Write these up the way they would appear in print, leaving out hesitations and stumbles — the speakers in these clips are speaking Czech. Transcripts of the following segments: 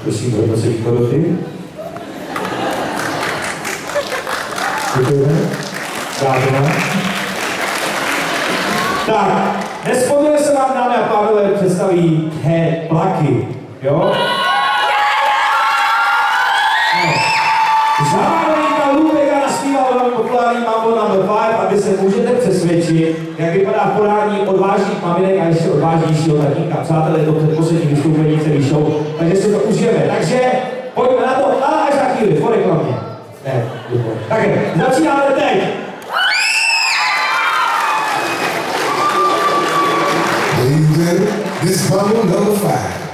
Prosím, hodnocení poroty. Děkujeme. Dávno. Tak, nespoduje se vám, dámy a pánové, představí Plaky, jo? Zároveňka Lubega naspíval velmi populární Mambo No. 5, aby se můžete přesvědčit, jak vypadá v podání odvážných maminek a ještě odvážnějšího tatínka. Přátelé, to předposlední vystoupení celý show, takže si to užijeme. Takže pojďme na to, ale až za chvíli, po reklamě. Ne, tak začínáme teď. This is Mambo No. 5.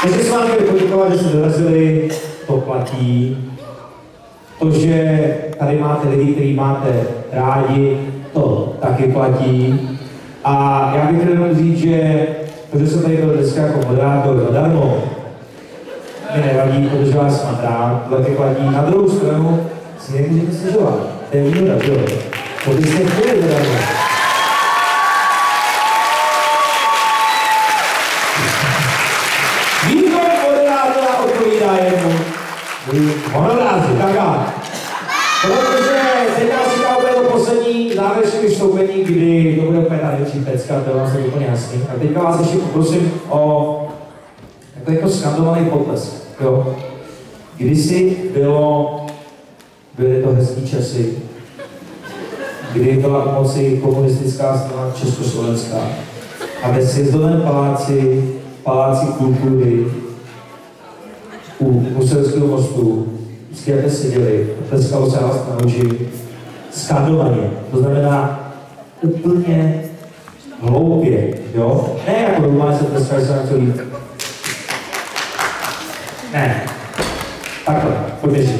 Ještě s vámi poděkovat, že jste dorazili, to platí. To, že tady máte lidi, kteří máte rádi, to taky platí. A já bych chtěl jenom říct, že to, že jsem tady byl dneska jako moderátor zadarmo, mi nevadí, protože vás mám rád, to taky platí. Na druhou stranu si nemůžete stěžovat. To je výhoda, že jo? To byste chtěli zadarmo. Honoráři, tak já. Protože teď nás říká úplně to poslední závěrečné vystoupení, kdy to bude úplně ta největší pecka, to je vlastně úplně jasný. A teďka vás ještě poprosím o takový jako skandovaný potlesk, jo. Kdysi byly to hezký časy, kdy byla u moci komunistická strana Československá a ve Sjezdovém paláci kultury u Musselského mostu, vždycky jak seděli, tleskalo se nás na oči skandovaně. To znamená úplně hloupě, jo? Ne jako doma se tleskali se na to líp. Ne. Takhle, pojďme si.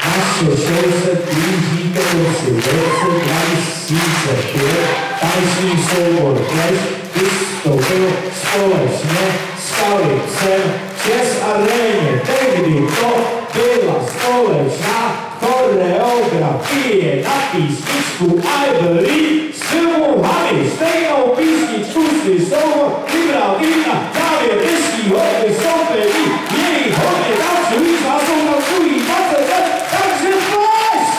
Naše show se blíží ke konci. V roce 2005 tanečný soubor Clash vystoupil společně s Calypsem v Chess Aréně. Tehdy to byla společná choreografie na písničku I Believe z filmu Honey. Stejnou písničku si soubor vybral i na závěr dnešního vystoupení. Jejich hodně tancují, s vás jsou tancují 20 let, takže Clash!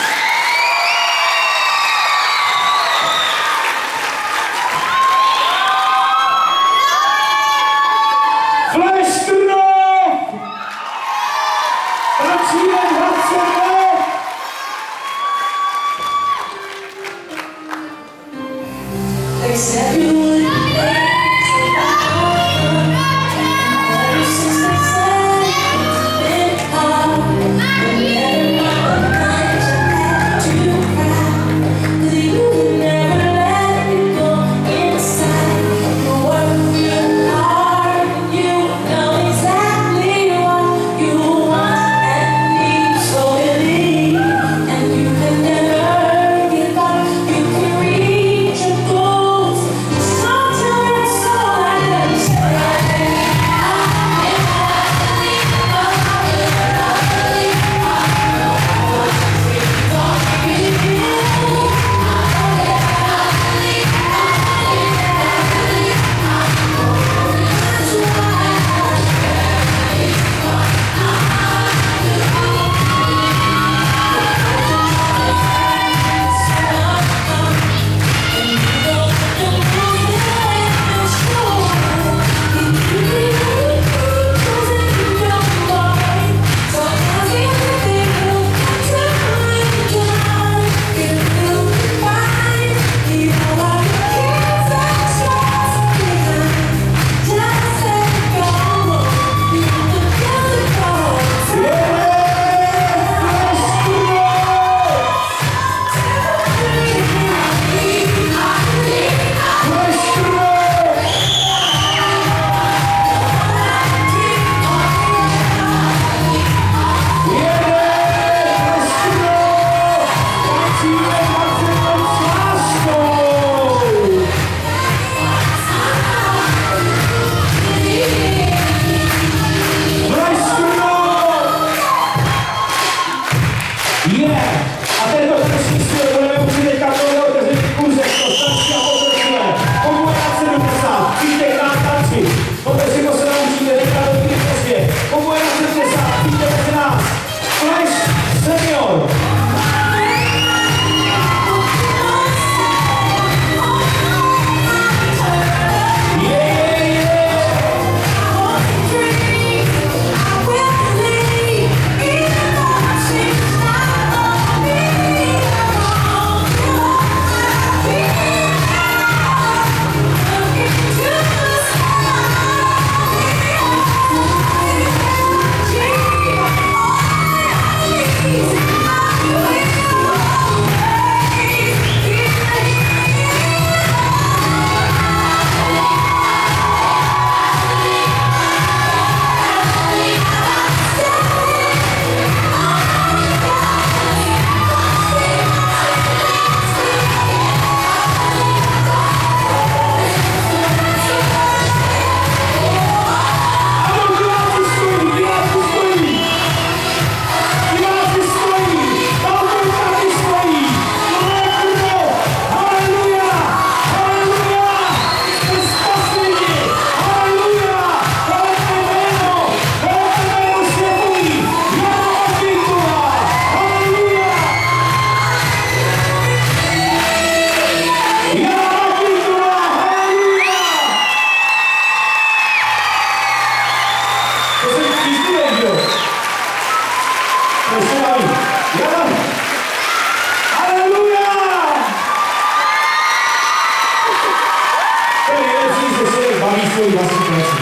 svoji vlastní práci.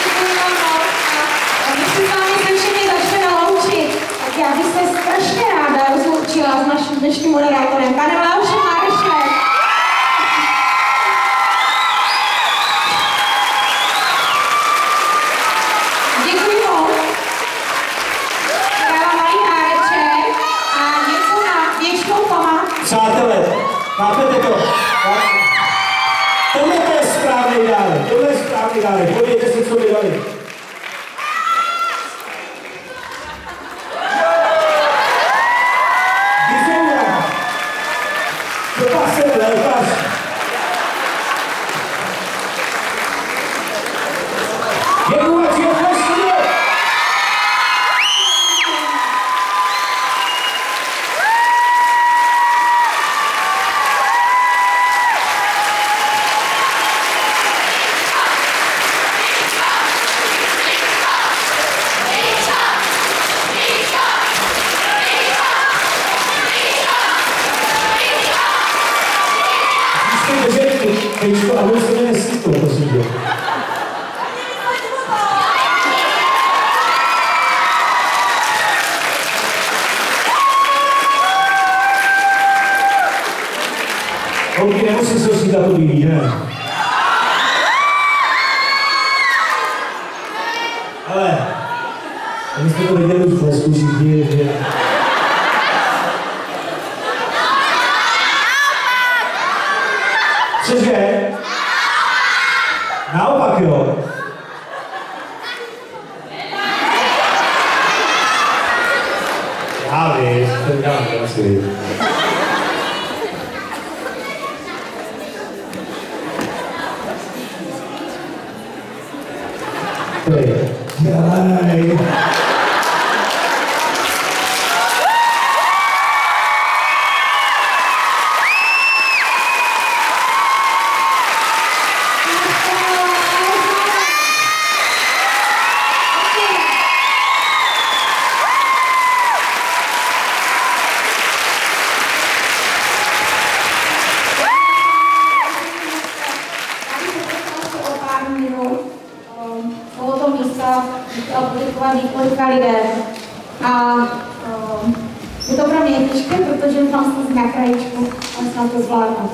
Děkuji vám moc a my si s vámi se všichni začneme loučit. Tak já bych se strašně ráda rozloučila s naším dnešním moderátorem, panem Leošem Marešem. Děkuji moc. Dávám malý dáreček a něco na věčnou památku. Přátelé, chápete to? Tohle je správný dárek, tohle je správný dárek. Podívejte se, co mi dali. Vyzouňa. To se lékař. Děkuji, ať je vlastně. Tečko, a kdo se jmenuje Sito, prosím tě. Holky, nemusím se osvítat to líbí, ne? Ale, my jsme to viděli už v Lesku všichni, že... Cože? Naopak, jo? Já vím, to dělám asi. Dělej. Několika lidem a je to pro mě těžké, protože tam jsme na krajičku a snad to zvládnu.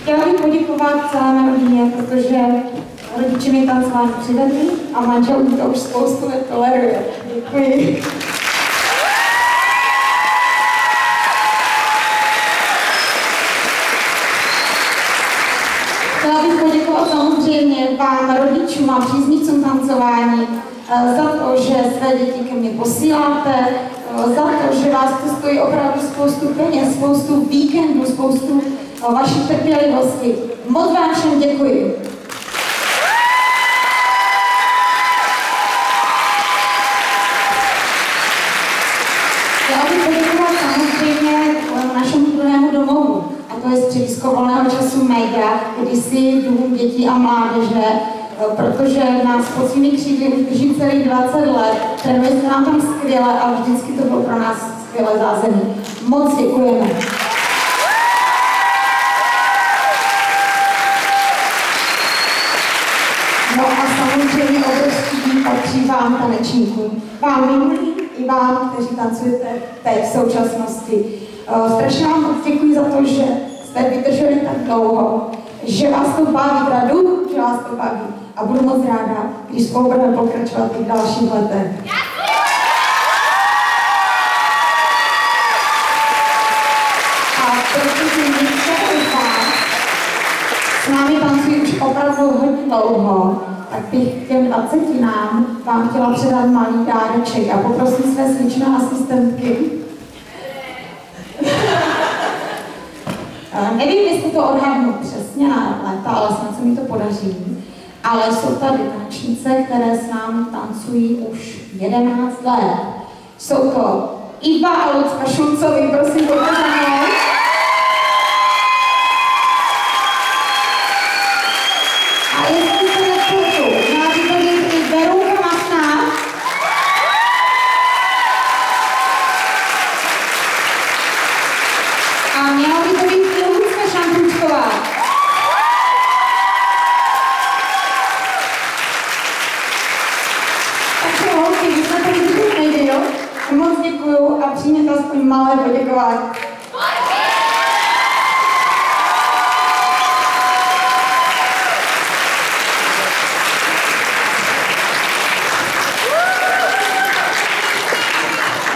Chtěla bych poděkovat celé mé rodině, protože rodiče mi tancování přivedli a manžel mi to už spoustu let toleruje. Děkuji. Chtěla bych poděkovat samozřejmě vám, rodičům a příznivcům tancování, za to, že své děti ke mně posíláte, za to, že vás to stojí opravdu spoustu peněz, spoustu víkendů, spoustu vaší trpělivosti. Moc vám všem děkuji. Chtěla bych poděkovat samozřejmě našemu druhému domovu, a to je středisko volného času Mejda, kdysi Dům dětí a mládeže, protože nás pod svými křídly už drží celých 20 let, trénuje se nám tam skvěle a vždycky to bylo pro nás skvělé zázemí. Moc děkujeme. No a samozřejmě obrovský dík patří vám, tanečníkům. Vám minulým i vám, kteří tancujete teď v současnosti. Strašně vám moc děkuji za to, že jste vydrželi tak dlouho, že vás to baví, radu, že vás to baví. A budu moc ráda, když spolu budeme pokračovat i v dalších letech. A protože některé z vás s námi tancují už opravdu hodně dlouho, tak bych k těm 20 vám chtěla předat malý dáreček a poprosím své sličné asistentky. Nevím, jestli to odhadnu přesně na léta, ale snad se mi to podaří. Ale jsou tady tanečnice, které s námi tancují už 11 let. Jsou to Iva a Lucka Šulcovi, prosím, pojďte za mnou. A jestli se nepůjdu, máte to být i Verunka Masná. A měla by to být i Lucka Šantručková. Takže holky, vy jsme tady vždyť nejde, jo? Moc děkuju a přijměte aspoň malé poděkování.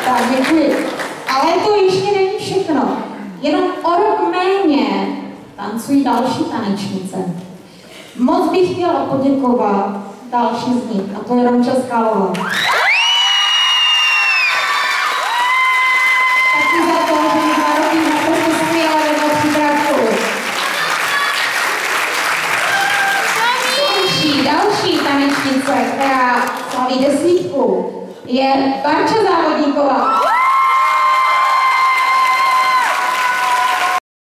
Tak, děkuji. Ale to ještě není všechno. Jenom o rok méně tancují další tanečnice. Moc bych chtěla poděkovat další z nich, a to je Romča Skalová. Taky za to, že mi 2 roky naprosto skvěle vedla přípravku. Další tanečnice, která slaví 10, je Barča Závodníková.